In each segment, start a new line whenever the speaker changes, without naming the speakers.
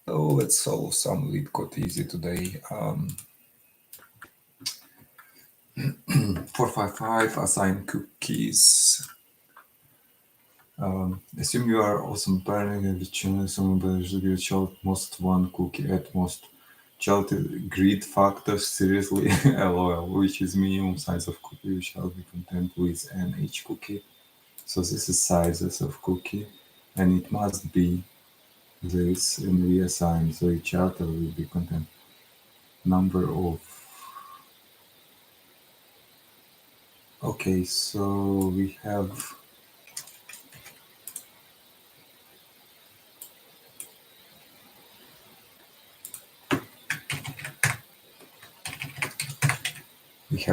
So let's solve some Leetcode easy today. 455 assign cookies. Assume you are awesome parent and return someone should give a child most one cookie at most. Child greed factor seriously LOL, which is minimum size of cookie you shall be content with and each cookie. So this is sizes of cookie and it must be this and reassign, so each child will be content number of. Okay, so we have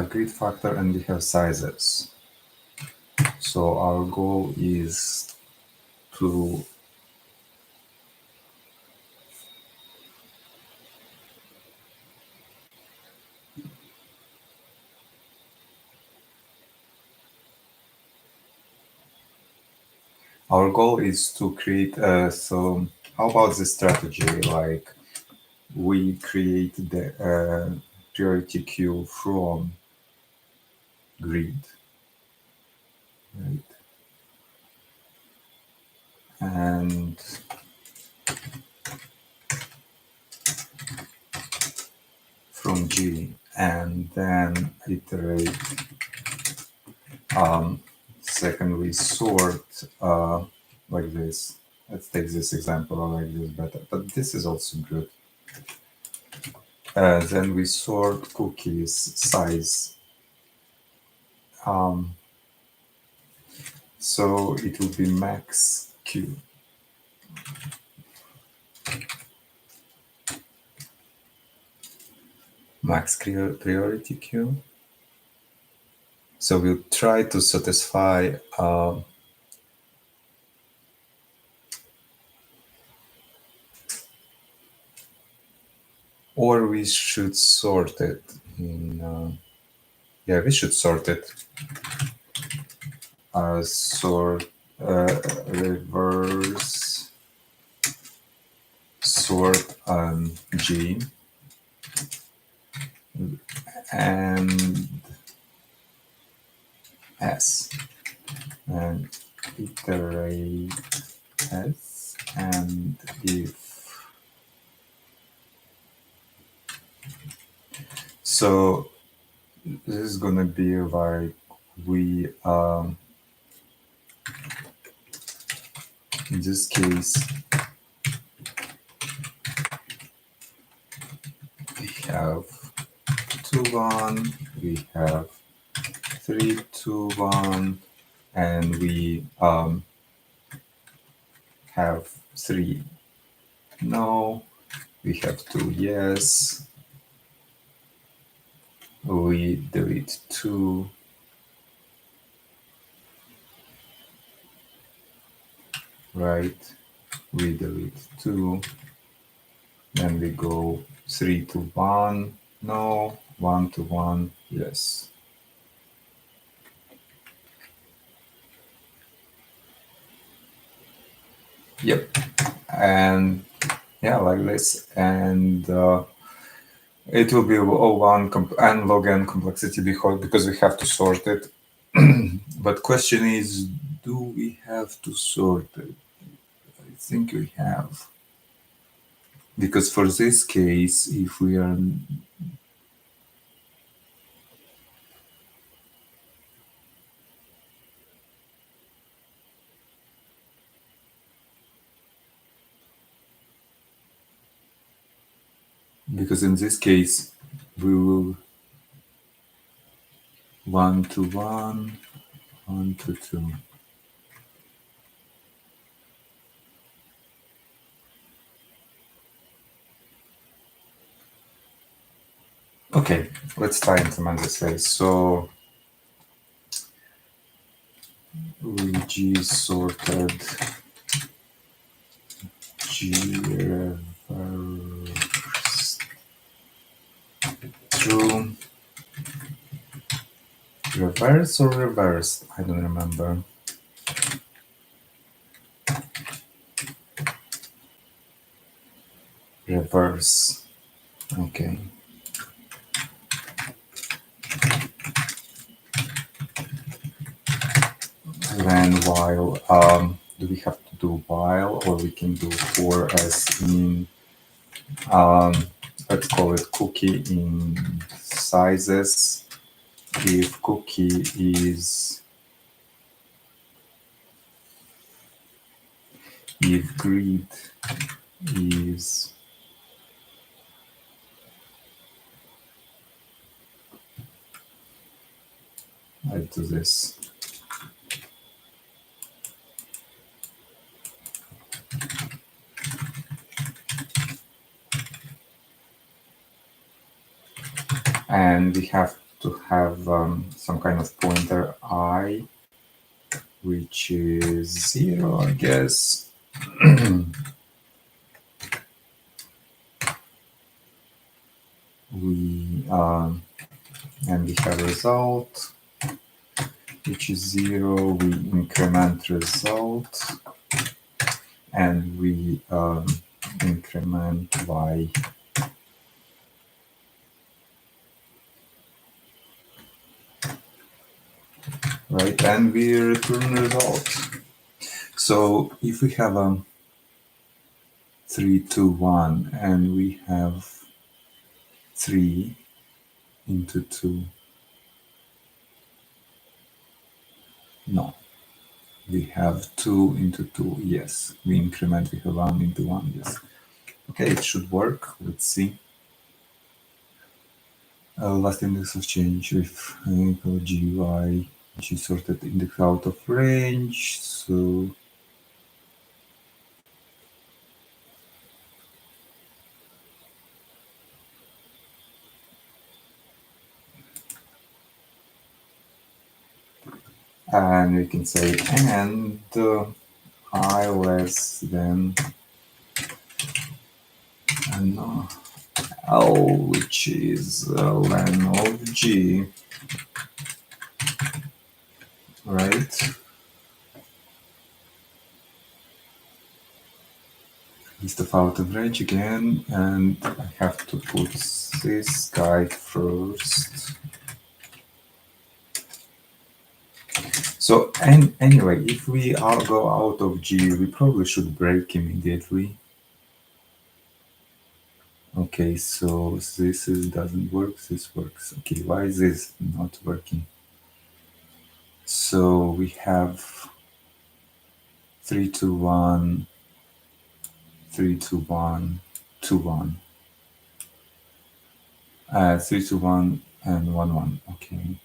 grid factor and we have sizes. So our goal is to create so how about the strategy, like we create the priority queue from grid, right? And from G, and then iterate. Second, we sort like this. Let's take this example. I like this better, but this is also good. Then we sort cookies size. So it will be max Q. Max priority queue. So we'll try to satisfy or we should sort it in yeah, we should sort it. Sort reverse sort G and S and iterate S, and if so this is gonna be like we in this case we have 2 1, we have 3 2 1, and we have 3 no, we have 2 yes, we delete 2, right, we delete 2, then we go 3 to 1 no, 1 to 1 yes. Yep, and yeah, like this, and it will be O1 and log n complexity because we have to sort it. But question is, do we have to sort it? I think we have. Because for this case, if we are because in this case we will 1 to 1, 1 to 2. Okay, let's try and implement this way. So we G sorted G reverse true. Reverse or reversed? I don't remember. reverse. Okay. Then while, do we have to do while, or we can do for as in, let's call it cookie in sizes. If cookie is, if grid is let's do this. And we have to have some kind of pointer I, which is 0, I guess. And we have result, which is 0. We increment result, and we increment y. Right, and we return result. So if we have 3, 2, 1, and we have 3 into 2, no, we have 2 into 2, yes, we increment, we have 1 into 1, yes. Okay, it should work, let's see. Last index of change with GUI, G sorted index out of range, so and we can say and I less than L, which is len of G, right? List of out of range again, and I have to put this guy first. So, and anyway, if we all go out of G, we probably should break immediately. Okay, so this doesn't work, this works. Okay, why is this not working? So we have 3, 2, 1, 3, 2, 1, 2, 1. 3, 2, 1, and 1, 1. Okay.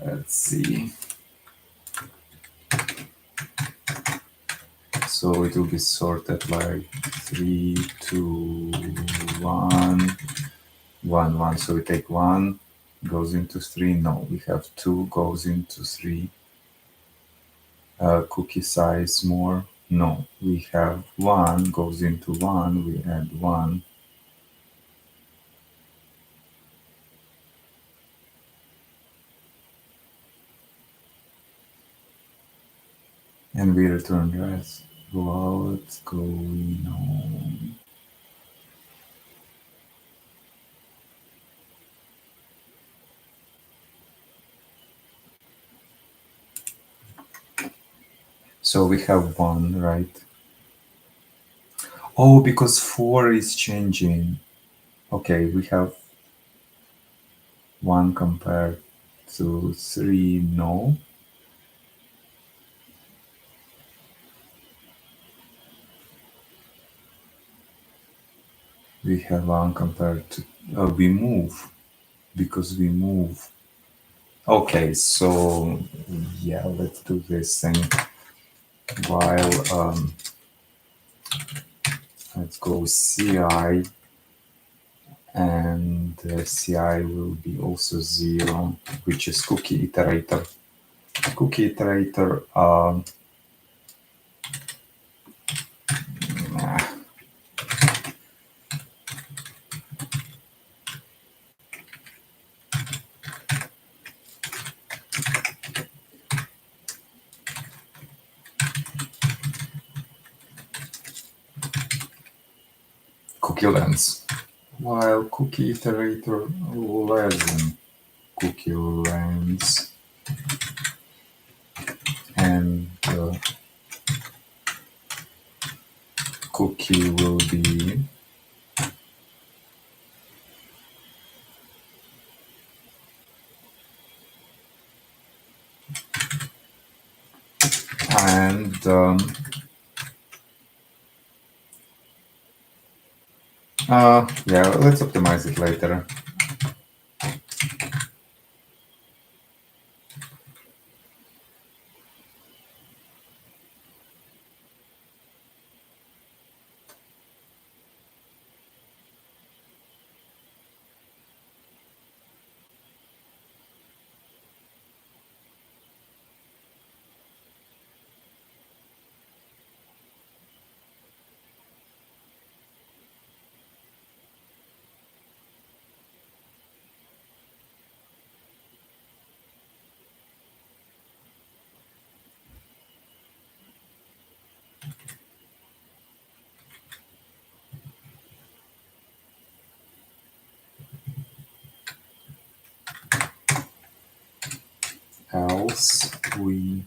Let's see. So it will be sorted like 3, 2, 1, 1, 1. So we take 1, goes into 3. No, we have 2 goes into 3. Cookie size more. No, we have 1 goes into 1. We add 1. And we return rest. What's going on? So we have 1, right? Oh, because 4 is changing. Okay, we have 1 compared to 3, no. We have 1 compared to, we move, because we move. Okay, so yeah, let's do this thing while, let's go CI, and CI will be also 0, which is cookie iterator. Cookie iterator, cookie length, while cookie iterator less than cookie length, and cookie will be and yeah, let's optimize it later. Else we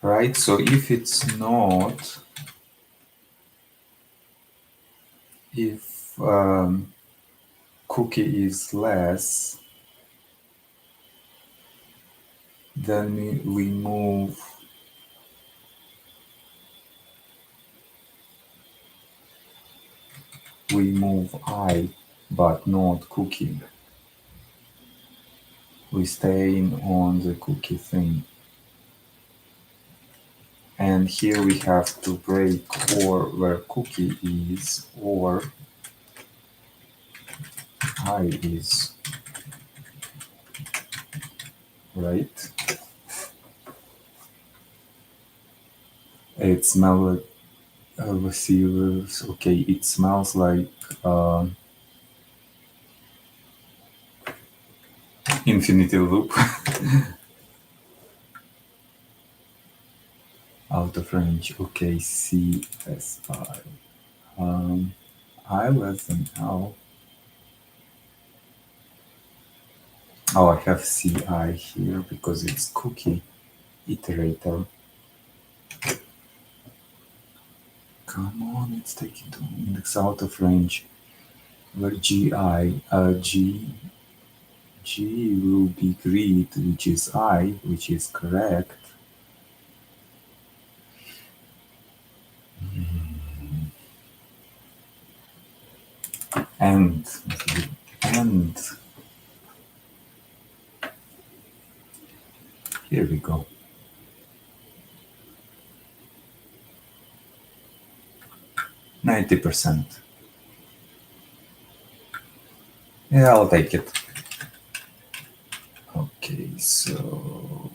right. So if it's not, if cookie is less, then we move I, but not cookie. We stay on the cookie thing. And here we have to break or where cookie is or I is, right? It smells receivers. Okay, it smells like infinity loop. Out of range. Okay, CSI. I less than L. Oh, I have CI here because it's cookie iterator. Come on, it's taking to index out of range. Where G will be grid, which is I, which is correct. And here we go. 90%. Yeah, I'll take it. Okay, so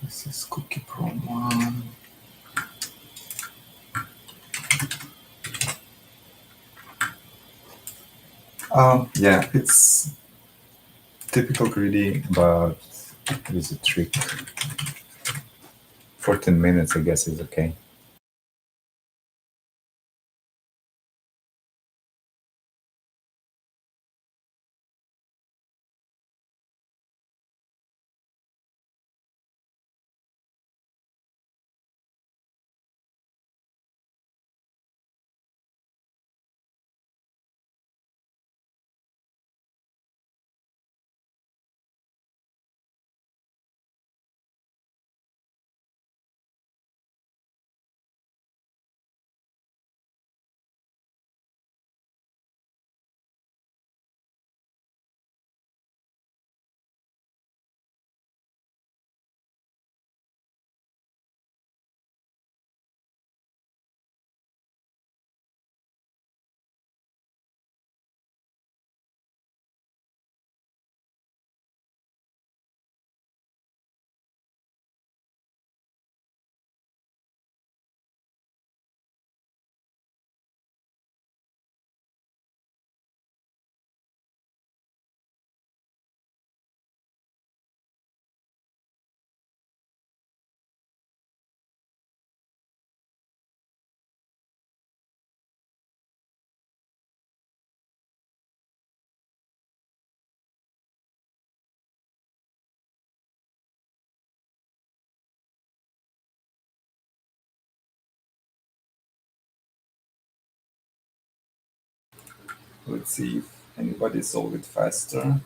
this is cookie prom 1. Yeah, it's typical greedy, but there's a trick. 14 minutes, I guess, is okay. Let's see if anybody solved it faster.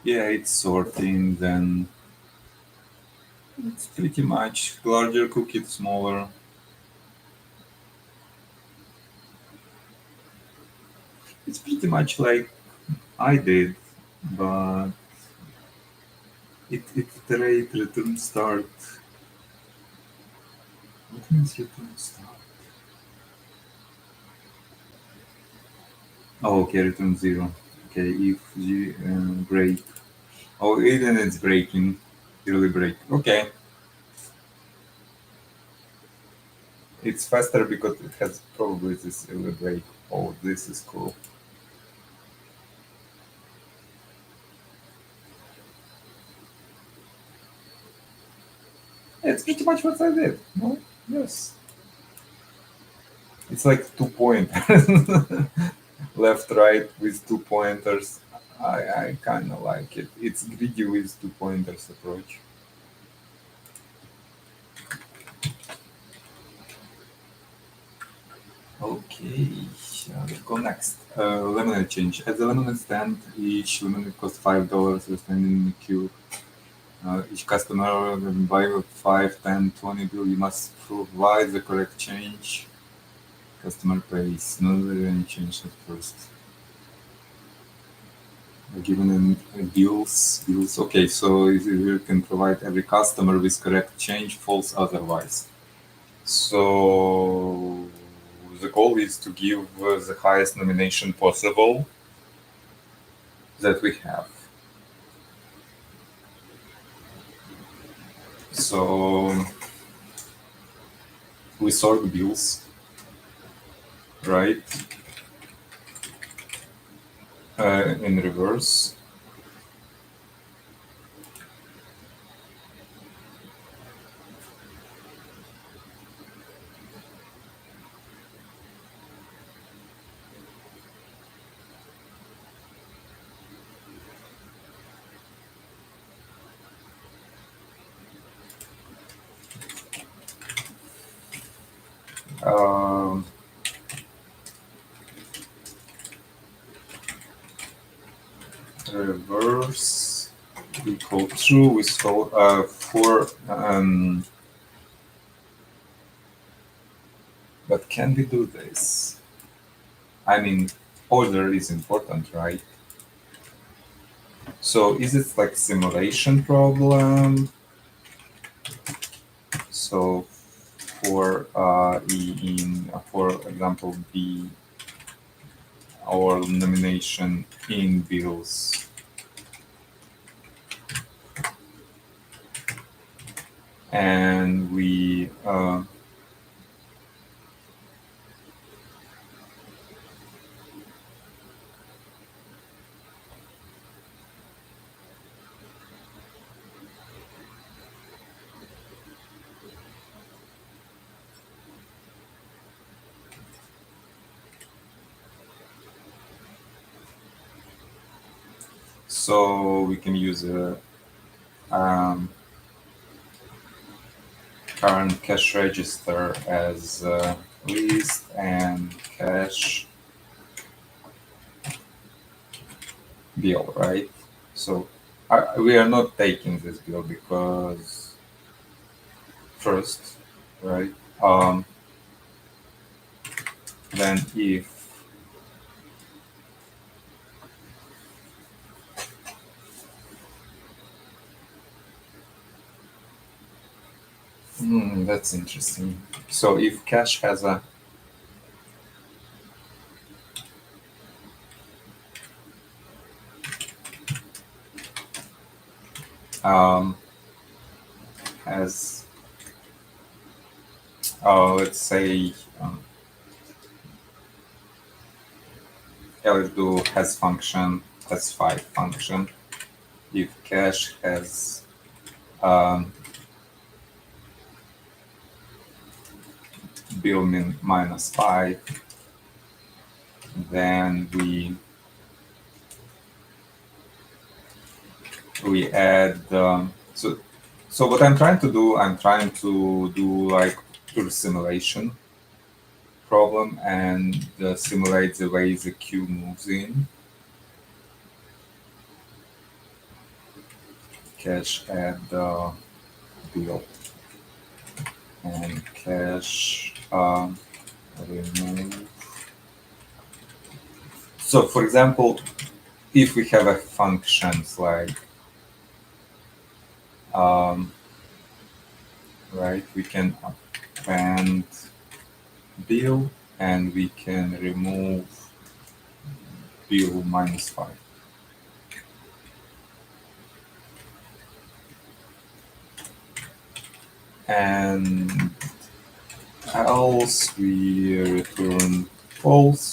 Yeah, it's sorting, then it's pretty much larger cookie, smaller. It's pretty much like I did, but it iterate return start. What means return start? Oh, okay, return 0. Okay, if G break. Oh, even it's breaking. Really break. Okay. It's faster because it has probably this early break. Oh, this is cool. It's pretty much what I did. No? Yes. It's like 2 pointers. Left, right with 2 pointers. I kind of like it. It's greedy with 2 pointers approach. Okay, let's go next. Lemonade change. At the lemonade stand, each lemonade costs $5. We're standing in the queue. Each customer will buy 5, 10, 20 bill. You must provide the correct change. Customer pays. No, any change at first. Given in bills. Okay, so you can provide every customer with correct change, false otherwise. So the goal is to give the highest nomination possible that we have. So we sort bills, right? In reverse. Um, reverse equal true with for but can we do this? I mean, order is important, right? So is it like simulation problem? So for for example B, our nomination in bills and we so we can use a current cash register as list and cash bill, right? So we are not taking this bill because first, right? Then if that's interesting. So if cash has a um, has let's say let's do has function has 5 function. If cash has bill min -5, then we add so what I'm trying to do like pure simulation problem and simulate the way the queue moves in. Cache add build and cache remove. So for example, if we have a functions like right, we can append bill and we can remove bill -5. And else we return false.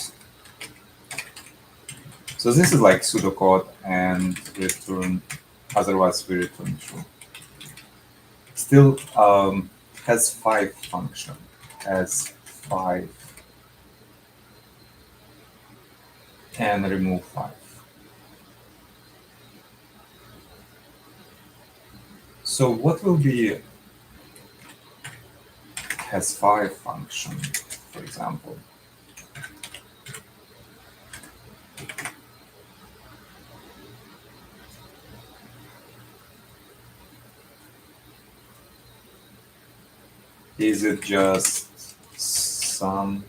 So this is like pseudocode and return, otherwise we return true. Still has 5 function, has 5 and remove 5. So what will be has 5 function, for example? Is it just sum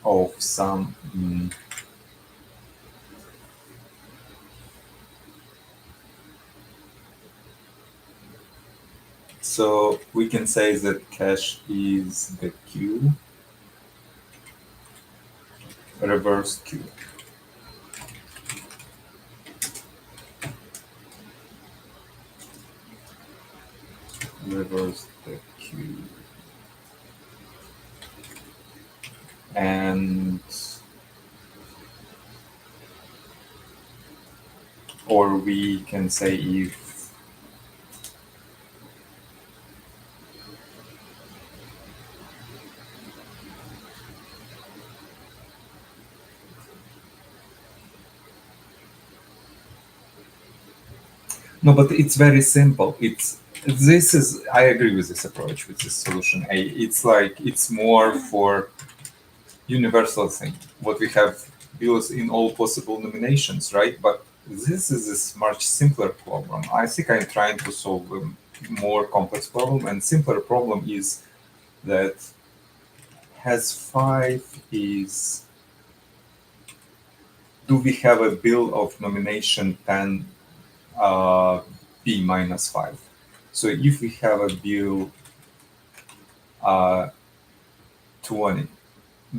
of some? So we can say that cache is the queue, reverse queue. Reverse the queue. And or we can say if no, but it's very simple. This is, I agree with this approach, with this solution A. It's like it's more for universal thing. What we have bills in all possible nominations, right? But this is a much simpler problem. I think I'm trying to solve a more complex problem, and simpler problem is that has 5 is, do we have a bill of nomination 10 b -5? So if we have a bill 20,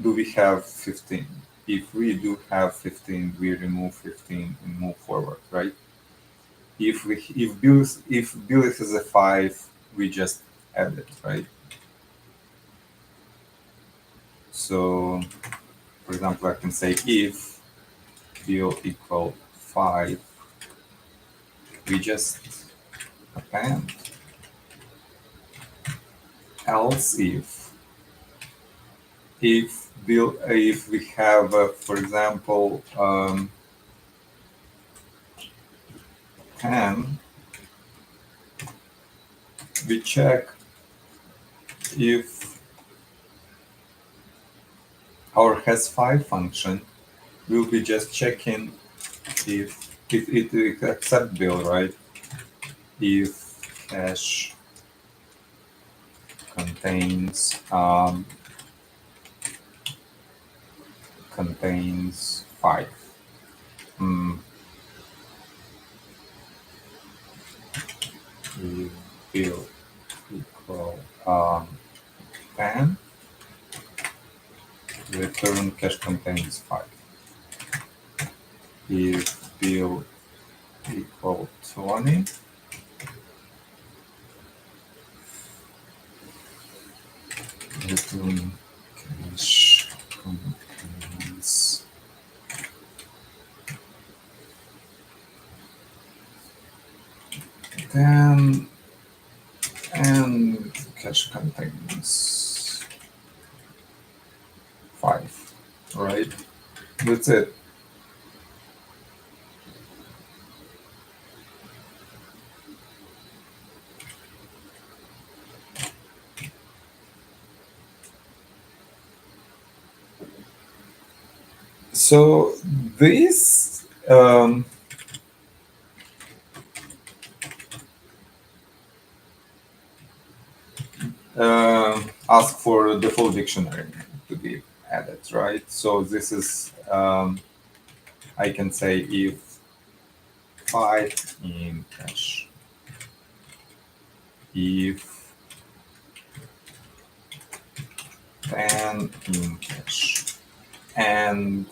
do we have 15? If we do have 15, we remove 15 and move forward, right? If bill is a 5, we just add it, right? So for example, I can say if bill equal 5, we just append. Else if we have for example 10, we check if our has 5 function will be just checking if it accept bill, right? If cache contains 5. If bill equal 10, return cache contains 5. If bill equal 20, return cache contains 10 and cache contains 5, right? That's it. So this ask for the full dictionary to be added, right? So this is I can say if 5 in cache, if 10 in cache, and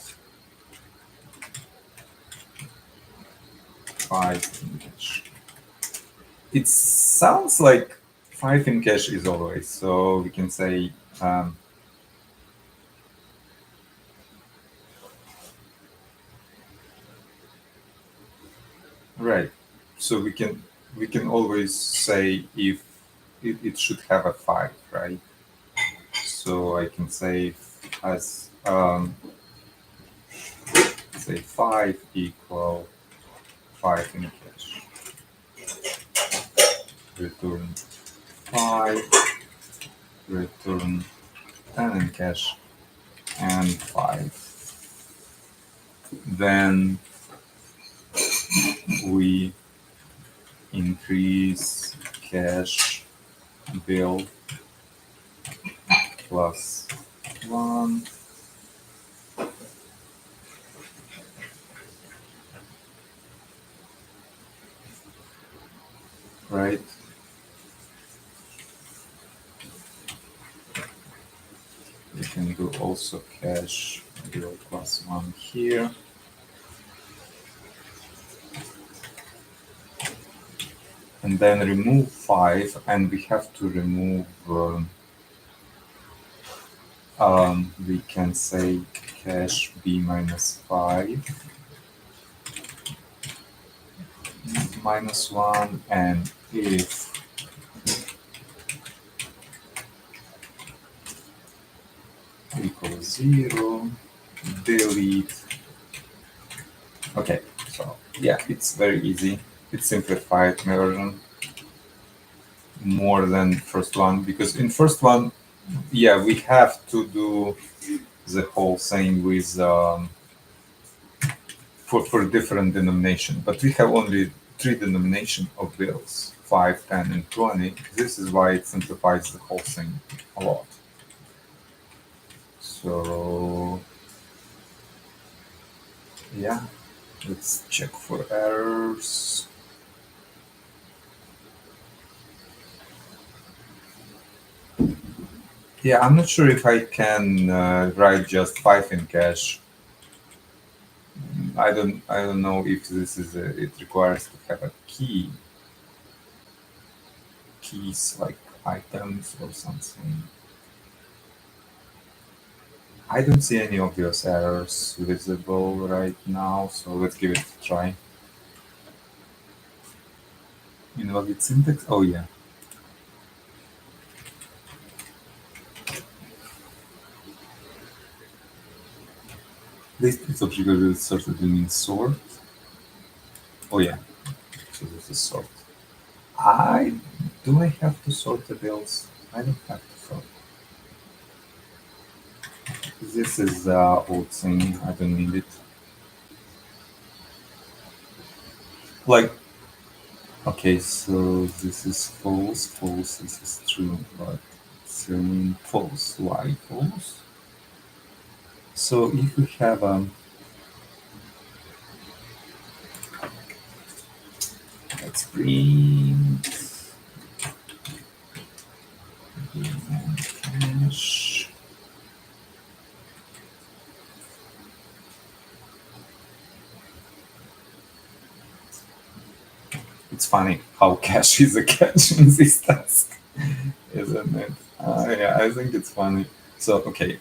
5 in cache. It sounds like 5 in cache is always, so we can say right. So we can always say if it should have a 5, right? So I can say as say 5 equal 5 in cache. Return 5, return 10 in cache, and 5. Then we increase cache bill plus 1. Right? We can do also cache bill plus 1 here. And then remove 5, and we have to remove we can say cache b minus 5 minus 1, and if equals 0, delete. Okay, so yeah, it's very easy. It's simplified version more than first one, because in first one, yeah, we have to do the whole thing with for different denomination, but we have only 3 denomination of bills, 5, 10, and 20. This is why it simplifies the whole thing a lot. So yeah, let's check for errors. Yeah, I'm not sure if I can write just 5 in cache. I don't know if this is it requires to have a keys like items or something. I don't see any obvious errors visible right now, so let's give it a try. Invalid syntax? Oh yeah. This object will sorted means sort. Oh yeah. So this is sort. Do I have to sort the bills? I don't have to sort. This is old thing. I don't need it. Like, okay, so this is false, false, this is true, but it's false. Why false? So if we have let's print cache. It's funny how cache is a cache in this task, isn't it? Yeah, I think it's funny. So okay,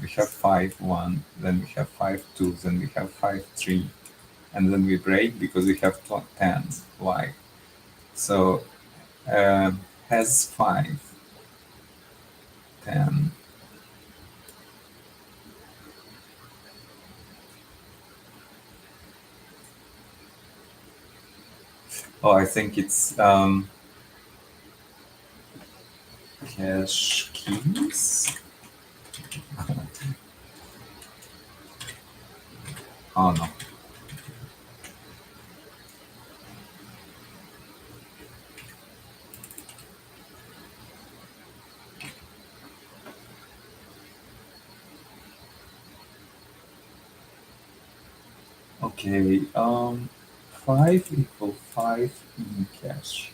we have 5 1, then we have 5 2, then we have 5 3, and then we break because we have 10. Why? So has 5 10. Oh, I think it's cache keys. Oh no. Okay, 5 equal 5 in cash.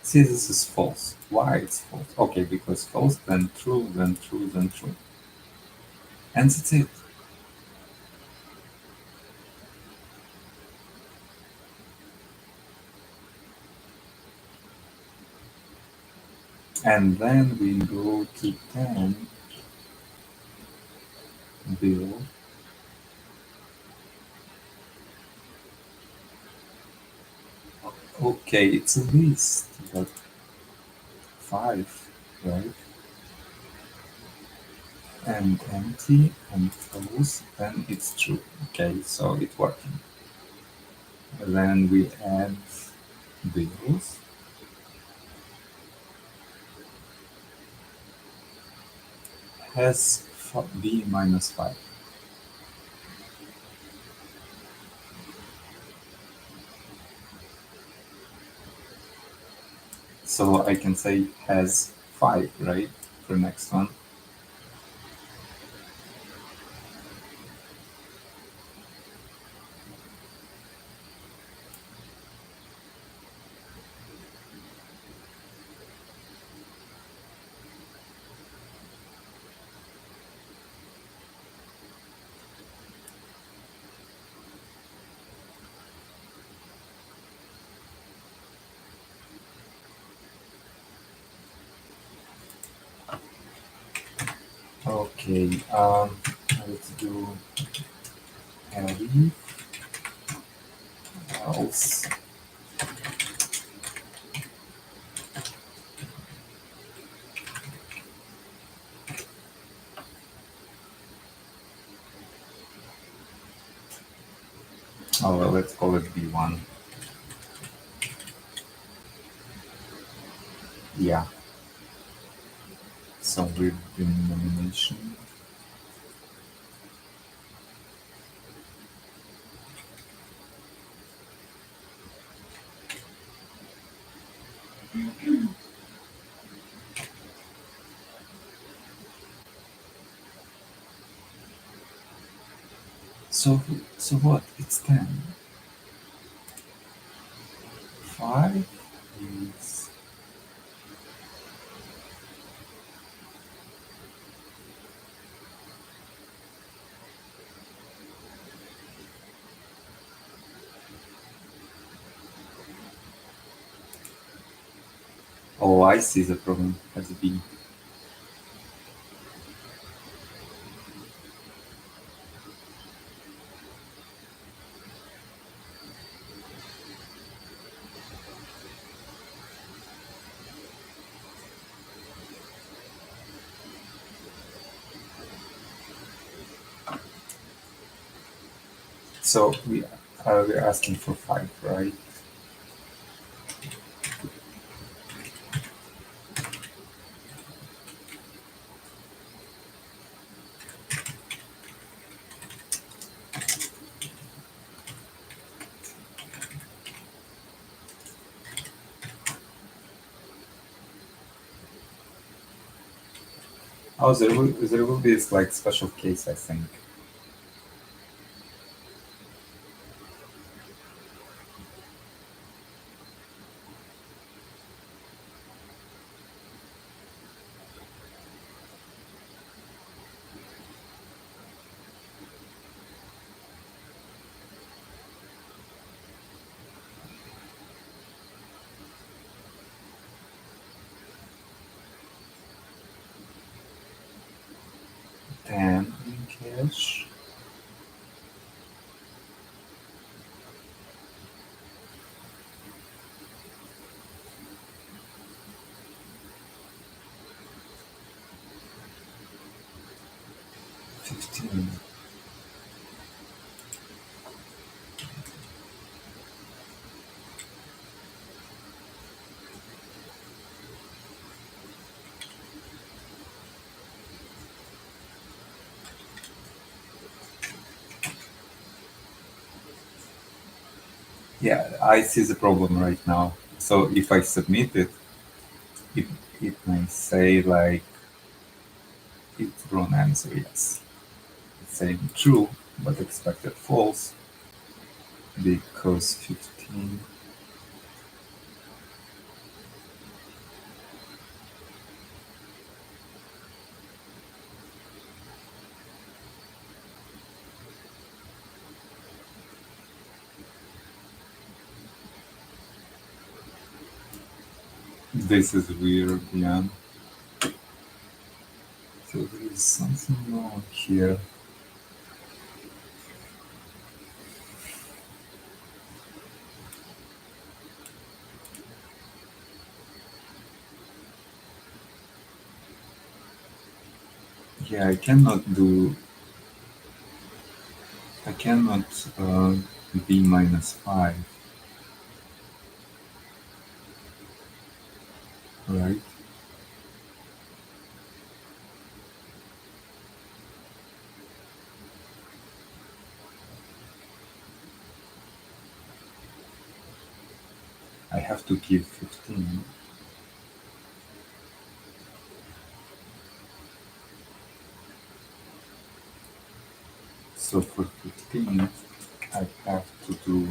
See, this is false. Why it's false? Okay, because false, then true, then true, then true. And that's it. And then we go to 10 bill. Okay, it's a list, but 5, right? And empty and false, then it's true. Okay, so it's working. Then we add bills. Has b minus 5. So I can say has 5, right? For next one. Okay, let's do heavy else. Oh, well, let's call it B1. Yeah. So with denomination. So what? It's 10. 5 is. Oh, I see the problem. Has B. So we're asking for 5, right? Oh, there will be this like special case, I think. Ten in cash. 15. Yeah, I see the problem right now. So if I submit it, it, it may say like it's wrong answer, yes. It's saying true, but expected false because 15. This is weird, yeah. So there is something wrong here. Yeah, I cannot b minus 5, right? I have to give 15. So for 15, I have to do,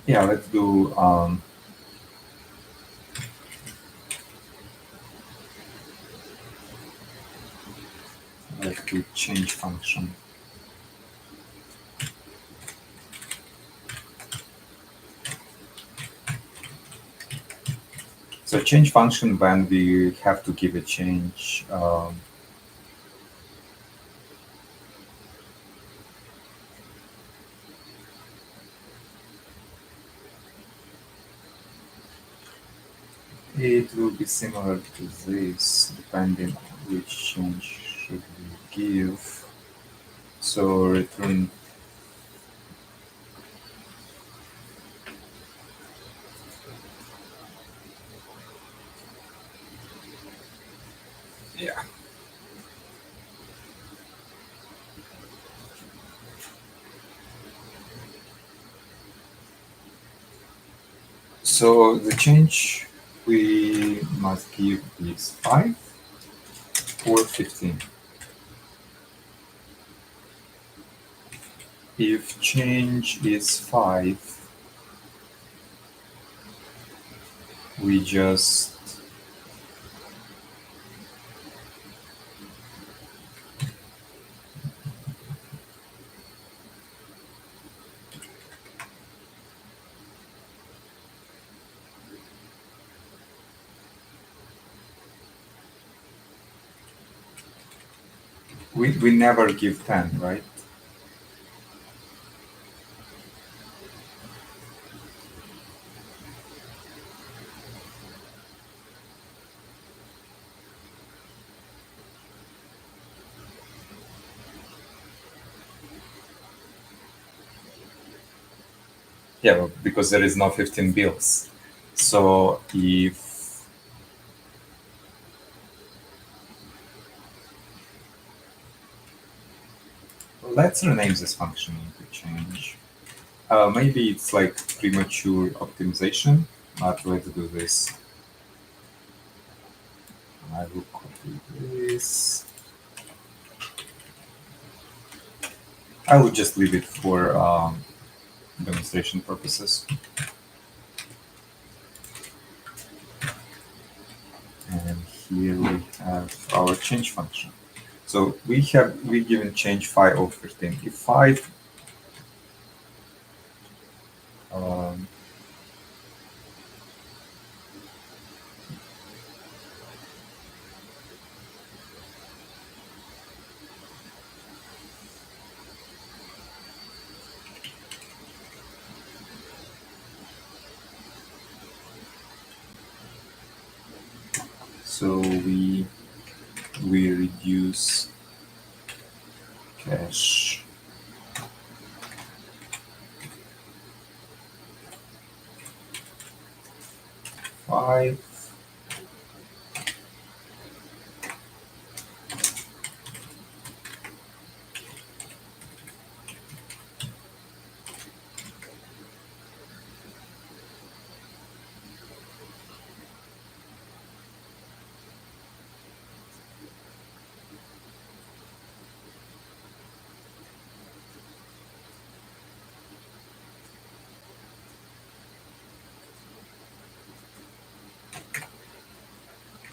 yeah, let's do, let's do change function. So change function when we have to give a change, it will be similar to this, depending on which change should we give. So return, yeah. So the change we must give is 5 or 15. If change is 5, we just we never give 10, right? Yeah, because there is no 15 bills. So if let's rename this function into change. Maybe it's like premature optimization, but let's do this. I will copy this. I will just leave it for demonstration purposes. And here we have our change function. So we given change 5 over 15. If 5 um, So we reduce cache 5.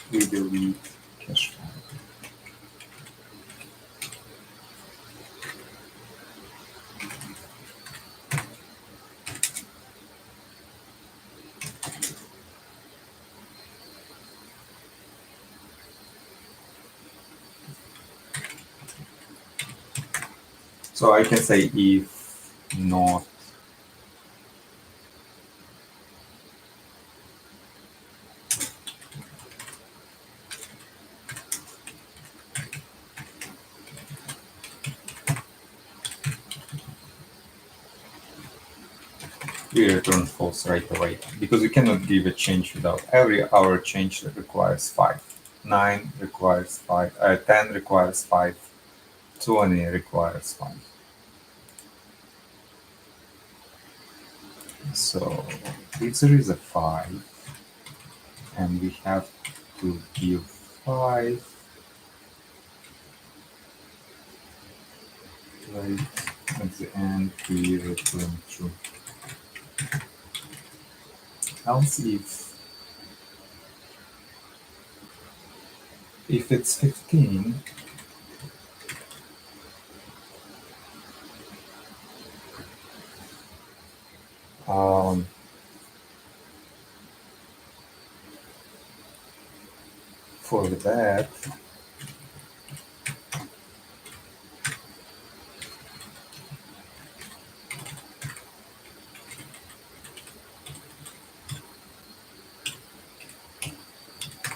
We delete cache 5. So I can say if not we return false right away, because we cannot give a change without every hour change that requires 5. 9 requires 5, 10 requires 5, 20 requires 5. So if there is a 5 and we have to give 5, right at the end we return true. Else if it's 15, for that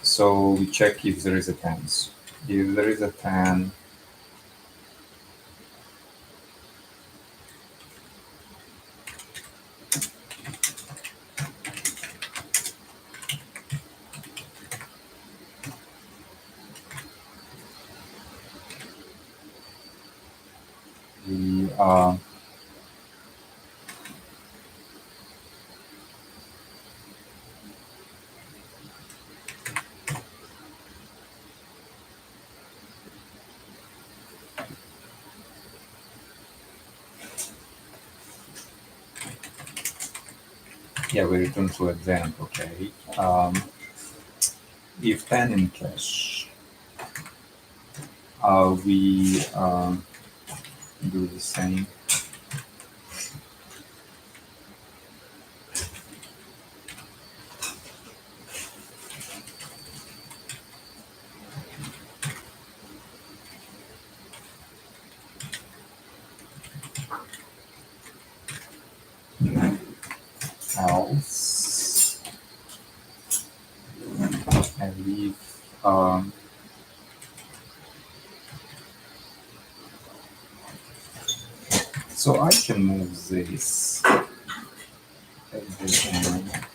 so we check if there is a 10. If there is a 10, we yeah, we return to example, okay. If 10 in cache, we do the same. Else, and leave so I can move this at the end.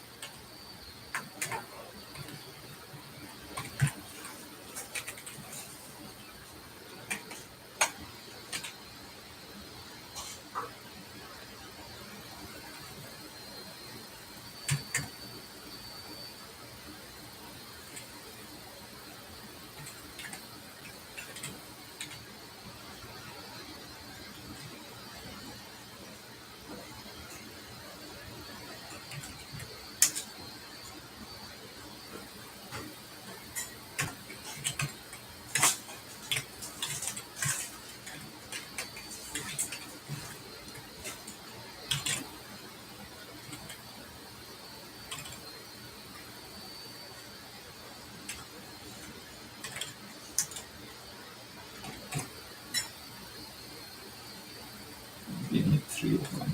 We need 3 of them.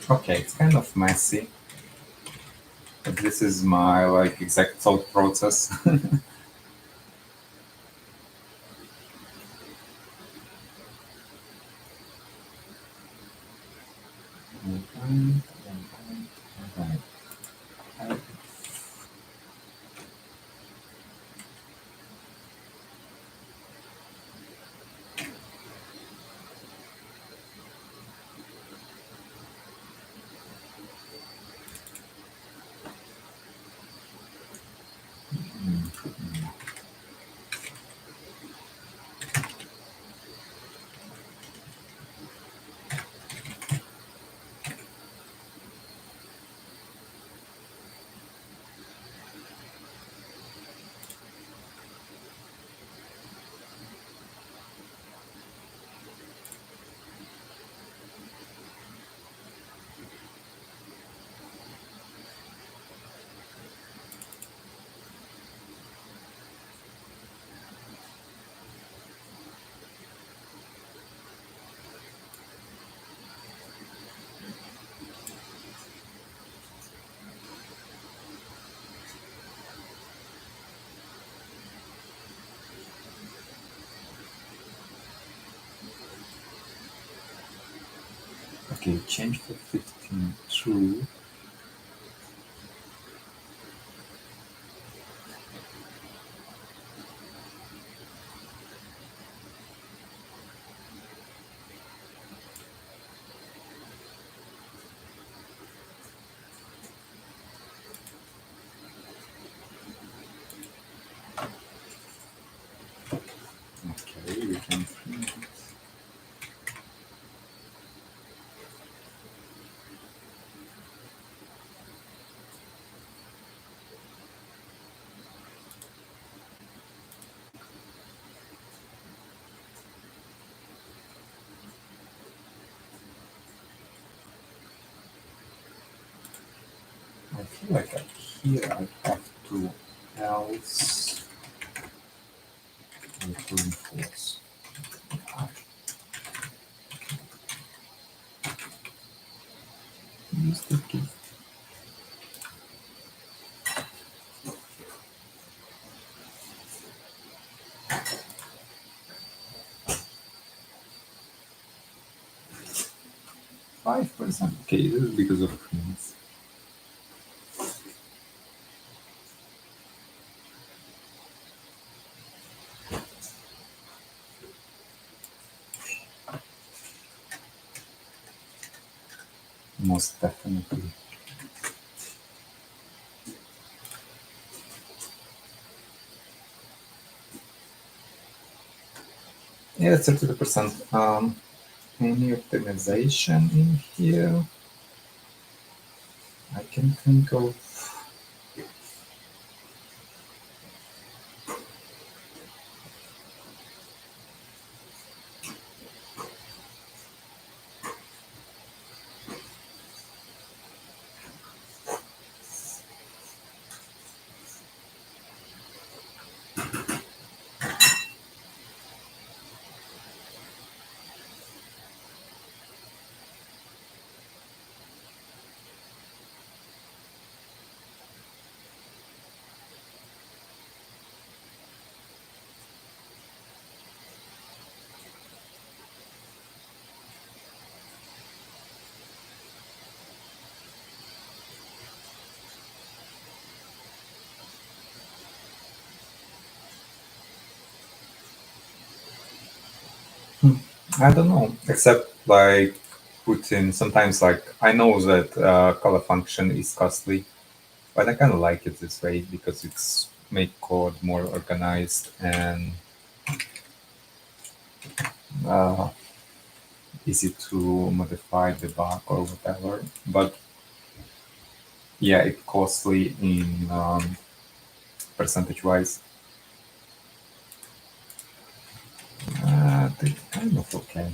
Okay, it's kind of messy, but this is my like exact thought process. Alright, alright, alright. Okay, change for 15 true. Okay, we can print it. I feel like here I have to else return false. Ah, use the key. 5%. Okay, this is because of cleans. Most definitely. Yeah, 32%. Any optimization in here? I can think of. I don't know, except like put in sometimes like I know that color function is costly, but I kind of like it this way because it's make code more organized and uh, easy to modify, debug, or whatever. But yeah, it's costly in percentage wise. It's kind of okay.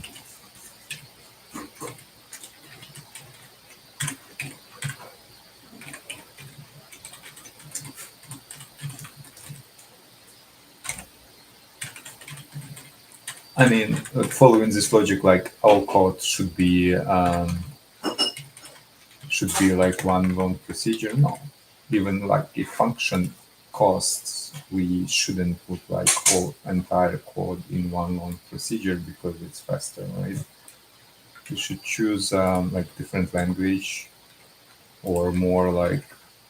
I mean, following this logic, like all code should be should be like one long procedure. No, even like if function costs, we shouldn't put like whole entire code in one long procedure because it's faster, right? You should choose like different language or more like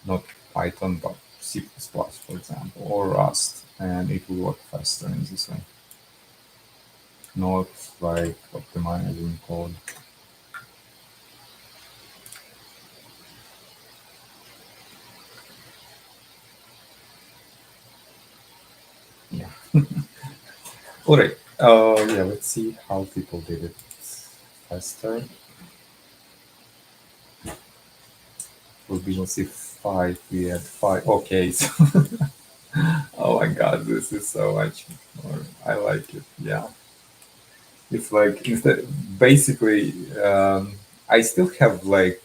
not Python but C++, for example, or Rust, and it will work faster in this way. Not like optimizing code. Yeah. All right. Yeah. Let's see how people did it faster. For VLC 5, we had 5. Okay. So, oh my God, this is so much more. I like it. Yeah. It's like instead, basically, I still have like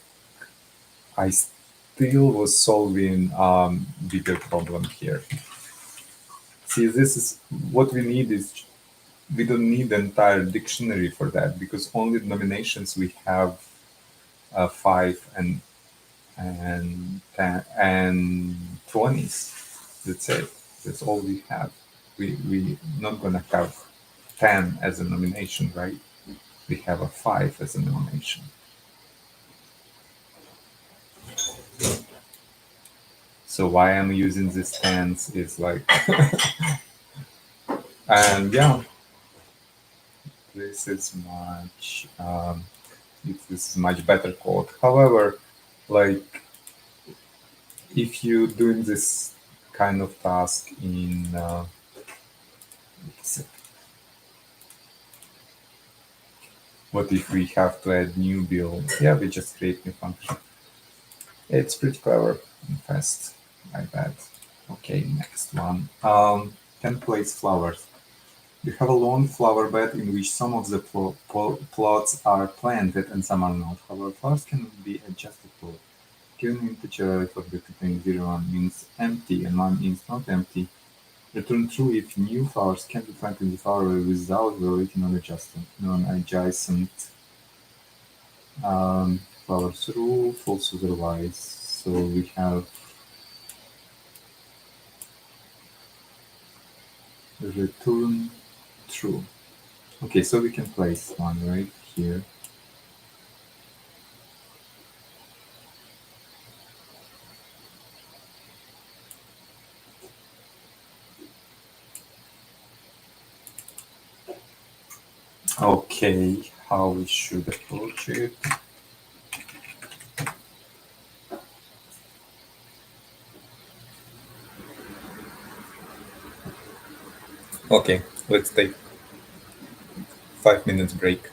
I still was solving bigger problem here. See, this is what we need is we don't need the entire dictionary for that because only nominations we have 5 and 20s. That's it. That's all we have. We not gonna have 10 as a nomination, right? We have a 5 as a nomination. So why I'm using this tense is like, and yeah, this is much, this is much better code. However, like if you're doing this kind of task in, what if we have to add new build? Yeah, we just create new function. It's pretty clever and fast, I bet. Okay, next one. Templates flowers. You have a long flower bed in which some of the plots are planted and some are not. However, flowers can be adjusted to. Given an integer for between 0 and 1 means empty and 1 means not empty. Return true if new flowers can be planted in the flower bed without violating non-adjacent flowers rule, false otherwise. So we have return true. Okay, so we can place one right here. Okay, how we should approach it. Okay, let's take 5 minutes break.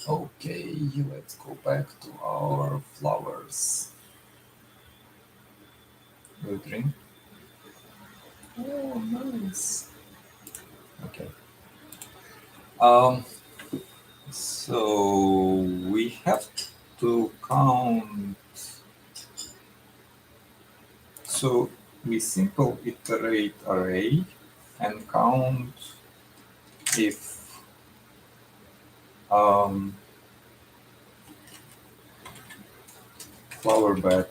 Okay, let's go back to our flowers. Will you drink? Oh, nice. Okay. Um, so we have to count. So we simple iterate array and count if flower bed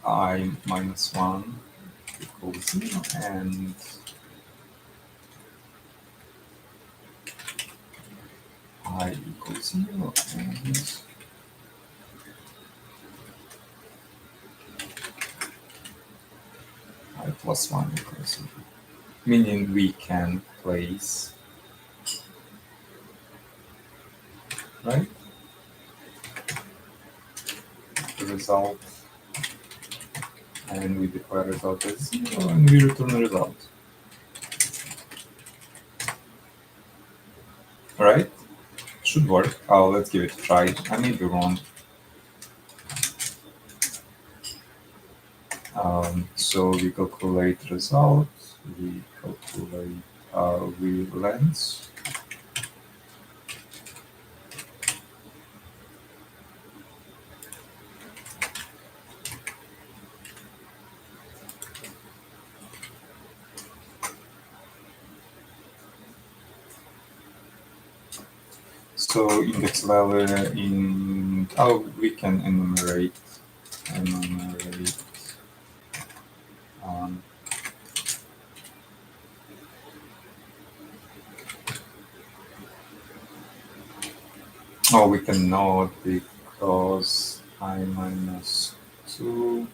I minus 1 equals 0 and I equals 0 and I plus 1 equals 0. Meaning we can place, right, the result, and we declare result as 0 and we return the result. Right? Should work. Let's give it a try. I may be wrong. So we calculate result, we calculate length. So index value in, we can enumerate. Um, we cannot because I minus 2.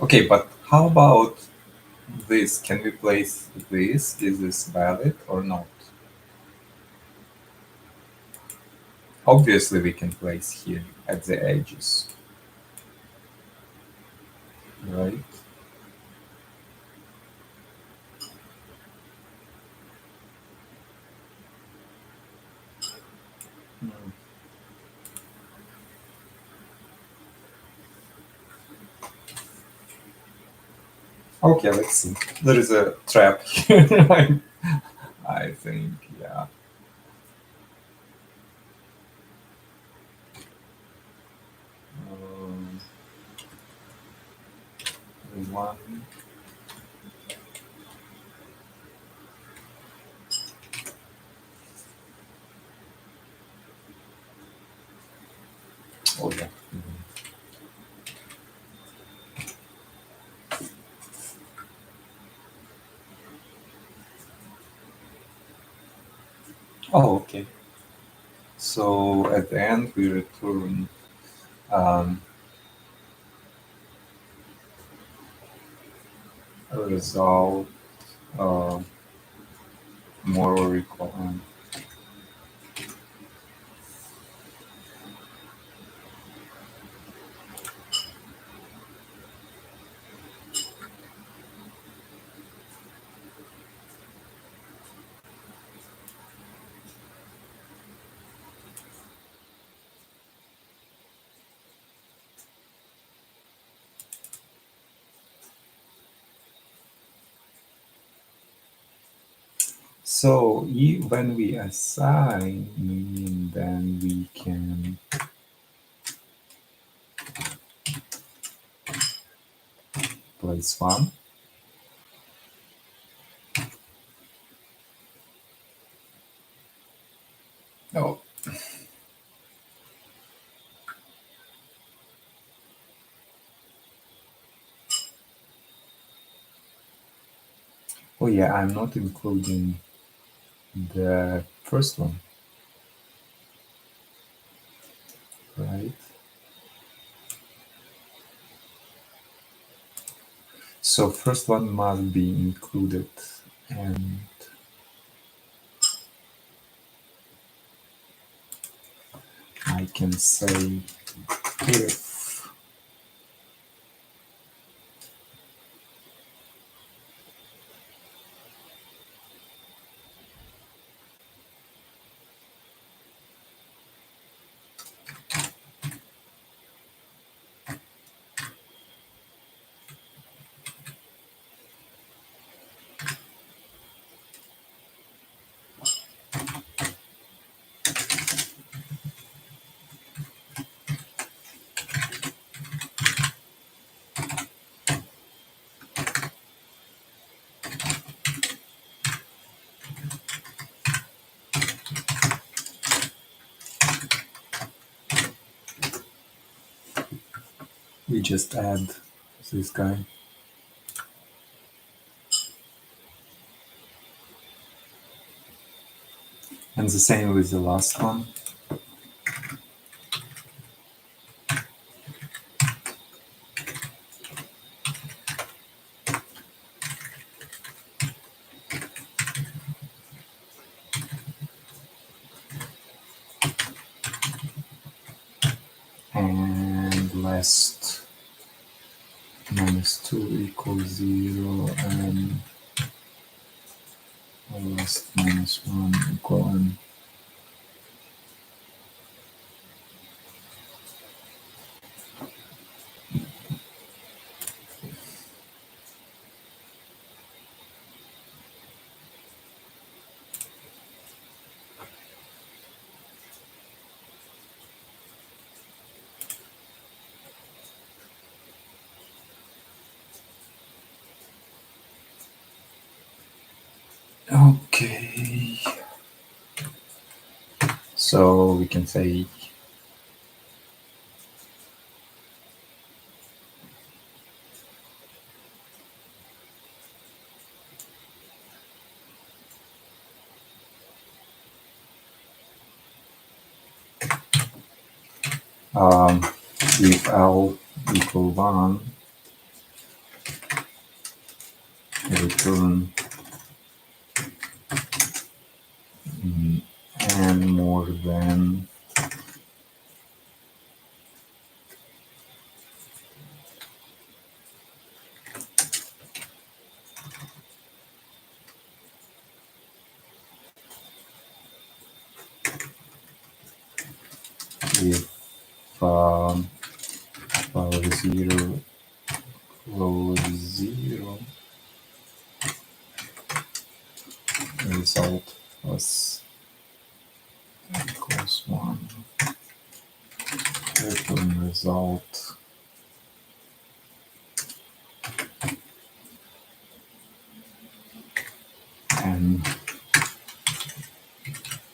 Okay, but how about this? Can we place this? Is this valid or not? Obviously, we can place here at the edges, right? Hmm. Okay, let's see. There is a trap here, right? I think, yeah. Um, one. Oh, yeah. Mhm. Oh, okay. So at the end, we return um, a result uh, more or equal. So when we assign, meaning then we can place 1. Oh, oh yeah, I'm not including the first one, right? So first one must be included and can say if we just add this guy. And the same with the last one. And last -2 equals 0, and last -1 equal n. Okay. So we can say if L equal 1, return n more than if power 0 equals 0, result plus equals 1, return result and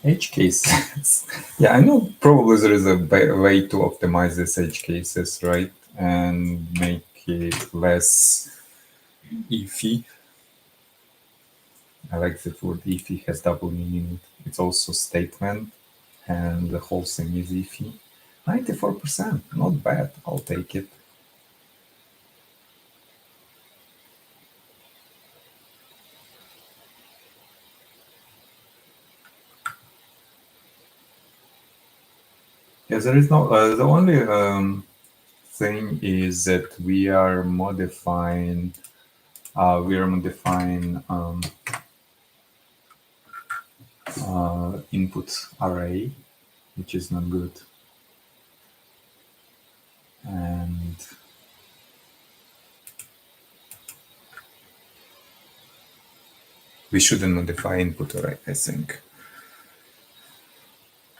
edge cases. Yeah, I know probably there is a way to optimize these edge cases, right? And make it less iffy. I like that word iffy has double meaning. It's also statement, and the whole thing is iffy. 94%, not bad. I'll take it. Yeah, there is no. The only thing is that we are modifying. Input array, which is not good. And we shouldn't modify input array, I think.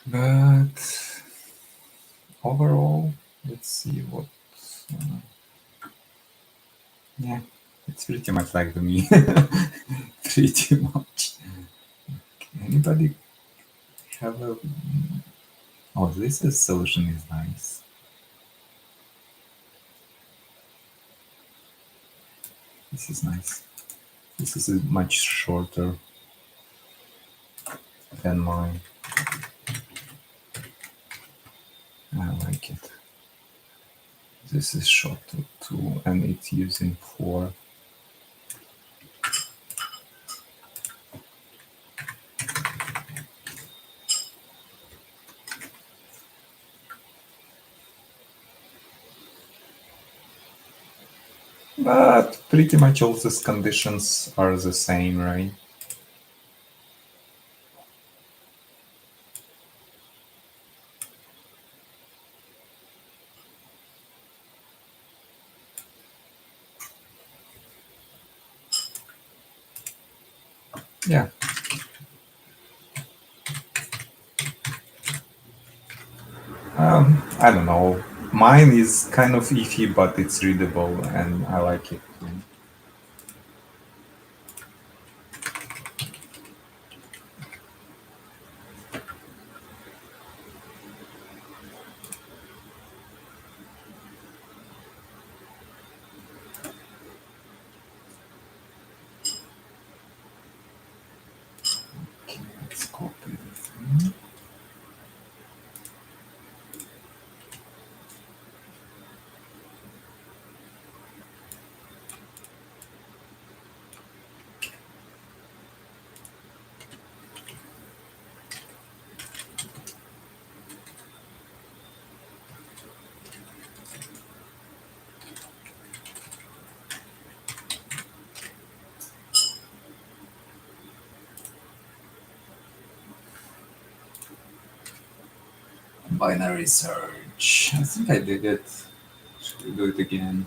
But overall, let's see what. Yeah, it's pretty much like to me. Pretty much. Anybody have a? Oh, this solution is nice. This is nice. This is much shorter than mine. I like it. This is shorter too, and it's using 4. But pretty much all these conditions are the same, right? Yeah. I don't know. Mine is kind of iffy, but it's readable, and I like it. Okay, let's copy this. Binary search. I think I did it. Should we do it again?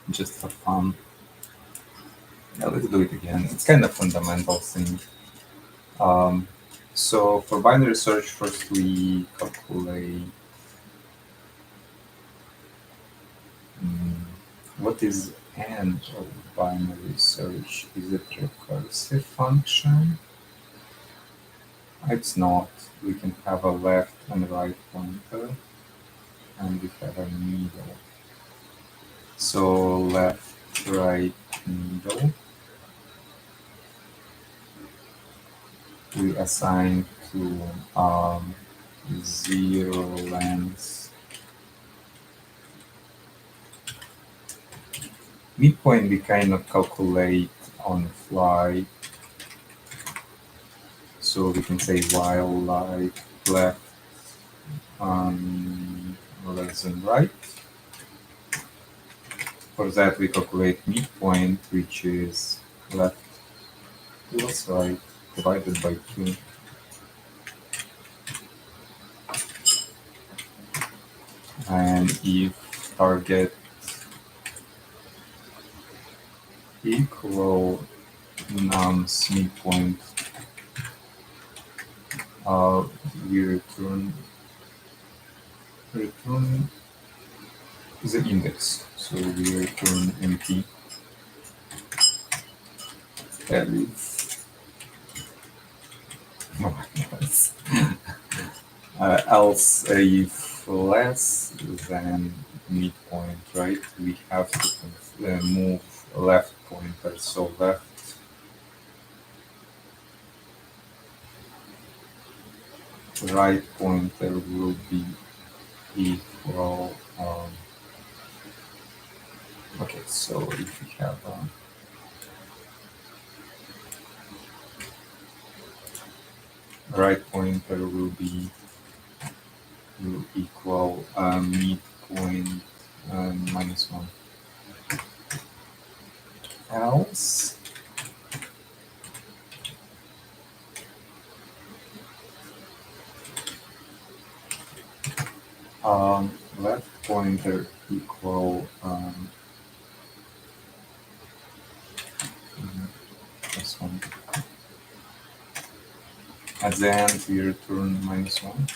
Just for fun. Yeah, let's do it again. It's kind of fundamental thing. Um, so for binary search, first we calculate mm, what is end of binary search. Is it recursive function? It's not. We can have a left and right pointer, and we have a middle. So left, right, middle. We assign to zero length. Midpoint we kind of calculate on the fly. So we can say while left less than right. For that we calculate midpoint, which is left plus right divided by 2. And if target equal nums midpoint, we return the index. So we return empty. Else, else if less than midpoint, right? We have to move left pointer. So left right pointer will be equal. Okay, so if we have right pointer will equal midpoint -1. Else left pointer equal this one. At the end we return -1.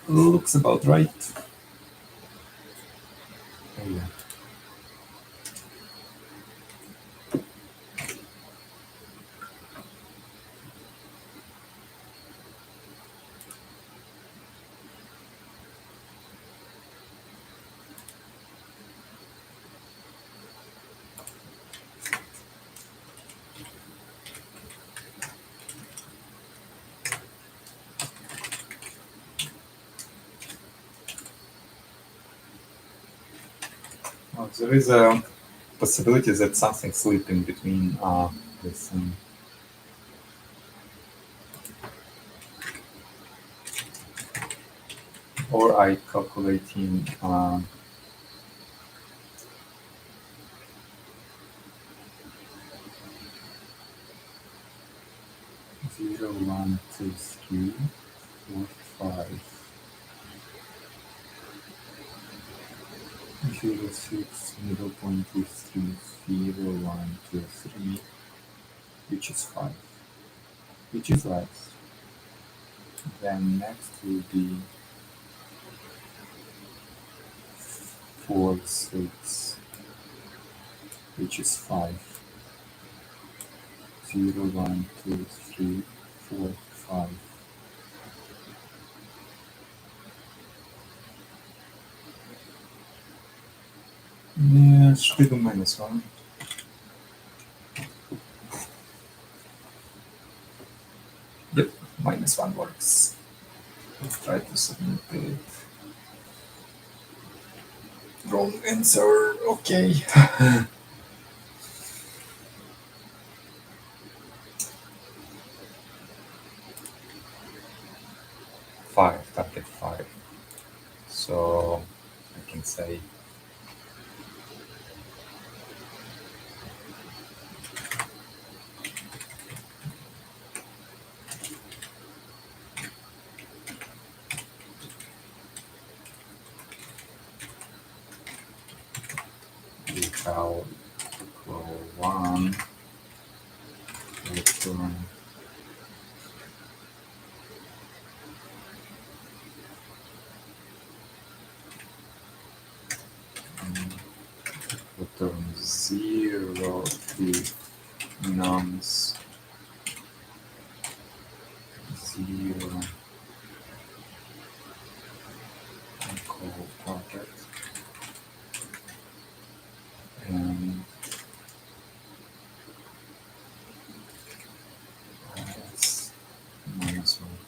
Looks about right. Oh, yeah. Oh, there is a possibility that something slipped in between this or I calculating 0, 1, 2, 3, 4, 5. 0, 6, middle point is 3, 0, 1, 2, 3, which is 5, which is right. Then next will be 4, 6, which is 5. 0, 1, 2, 3, 4, 5. Yeah, should we do -1? Yep, -1 works. Let's try to submit it. Wrong answer, okay. 5, target 5. So I can say we have equal 1, return return 0 if nums 0 equal target, and that's -1.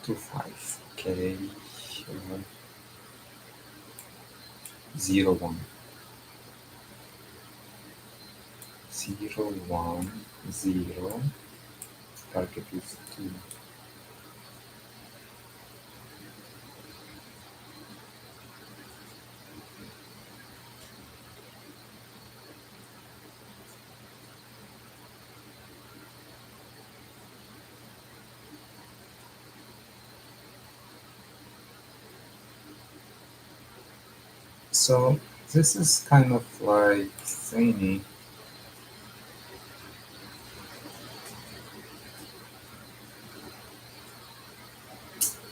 To 5, okay. 0, 1. 0, 1, 0. Target is 2. So this is kind of like zany.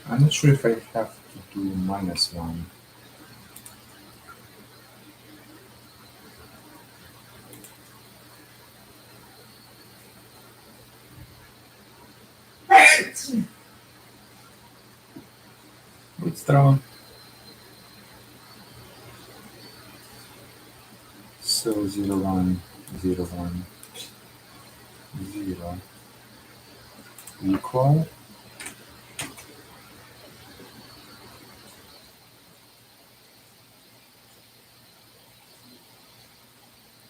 I'm not sure if I have to do -1. Withdraw. So 0, 1, 0, 1, 0 equal.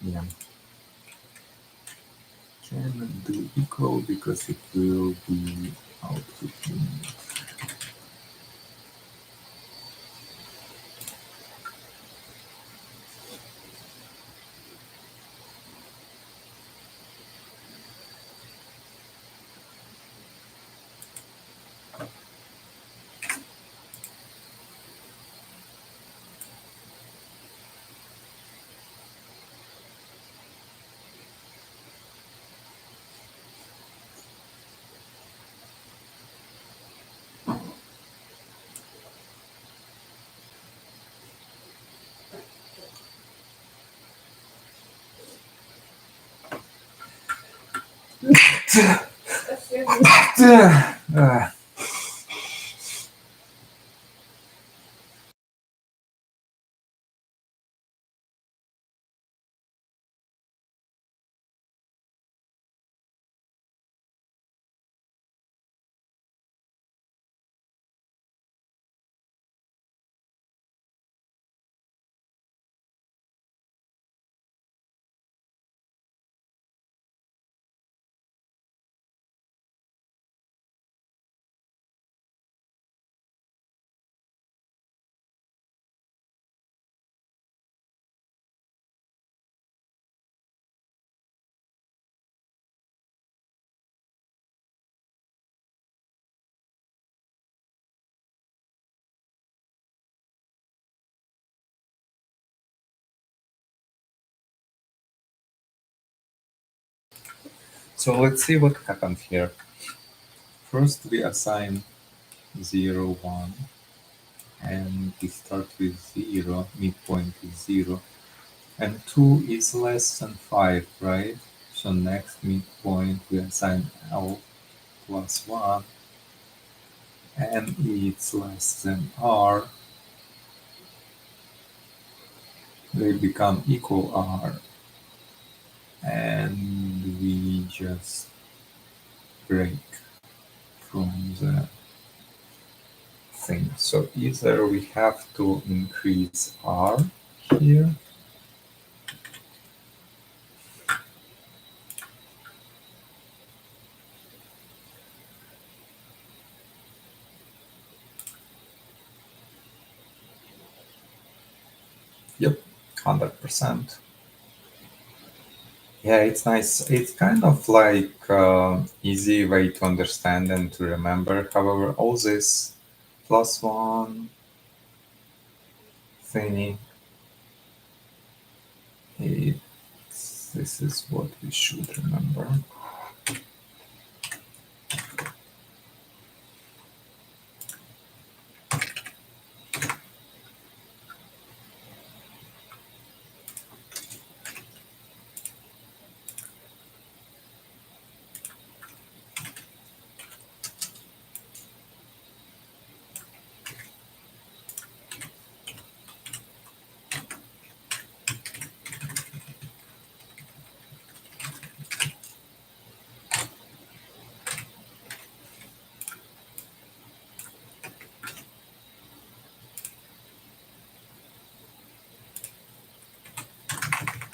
Yeah. Can do equal because it will be output unit. So let's see what happened here. First we assign 0, 1, and we start with 0, midpoint is 0, and 2 is less than 5, right? So next midpoint we assign L plus 1, and it's less than R, they become equal R, and we just break from the thing. So either we have to increase R here, yep, 100%. Yeah, it's nice. It's kind of like easy way to understand and to remember. However, all this plus one thingy, this is what we should remember.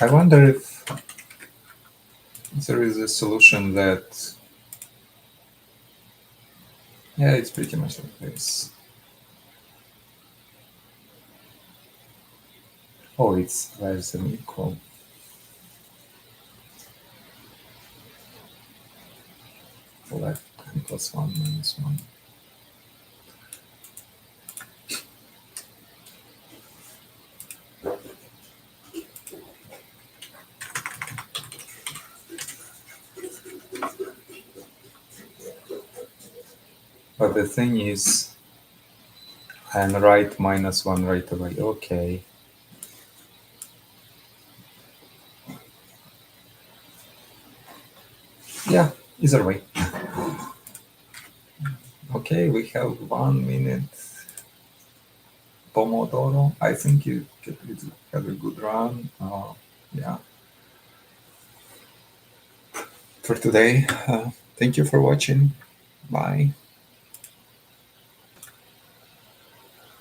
I wonder if there is a solution that, yeah, it's pretty much like this. Oh, it's less than equal. Left and plus 1 minus 1. But the thing is, and write minus 1 right away. Okay. Yeah, either way. Okay, we have 1 minute Pomodoro. I think you had a good run. Yeah, for today. Thank you for watching. Bye.